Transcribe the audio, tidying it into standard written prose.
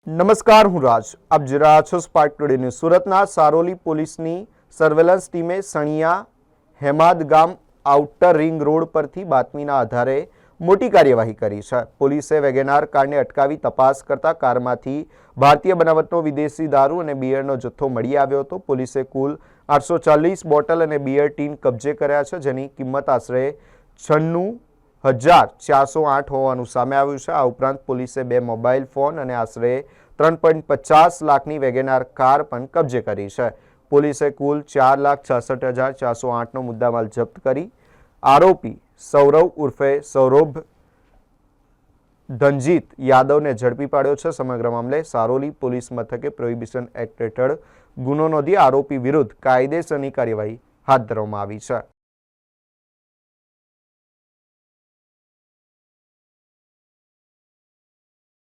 નમસ્કાર, હું રાજ. આપ જોઈ રહ્યા છો સ્પાર્ક ટુડે ન્યૂઝ. સુરતના સારોલી પોલીસની સર્વેલન્સ ટીમે સણિયા હેમાદ ગામ આઉટર રિંગ રોડ પરથી બાતમીના આધારે મોટી કાર્યવાહી કરી છે. પોલીસે વેગેનાર કારને અટકાવી તપાસ કરતા કારમાંથી ભારતીય બનાવટનો વિદેશી દારૂ અને બિયરનો જથ્થો મળી આવ્યો હતો. પોલીસે કુલ 840 બોટલ અને બિયર ટીન કબજે કર્યા છે, જેની કિંમત આશરે 96,408 હોવાનું સામે આવ્યું છે. આ ઉપરાંત પોલીસે 2 મોબાઈલ ફોન અને આશરે 3.50 લાખની વેગેનાર કાર પણ કબજે કરી છે. પોલીસે કુલ 4,66,408નો મુદ્દામાલ જપ્ત કરી આરોપી સૌરવ ઉર્ફે સૌરભ ધનજીત યાદવને ઝડપી પાડ્યો છે. સમગ્ર મામલે સારોલી પોલીસ મથકે પ્રોહિબિશન એક્ટ હેઠળ ગુનો નોંધી આરોપી વિરુદ્ધ કાયદેસરની કાર્યવાહી હાથ ધરવામાં આવી છે.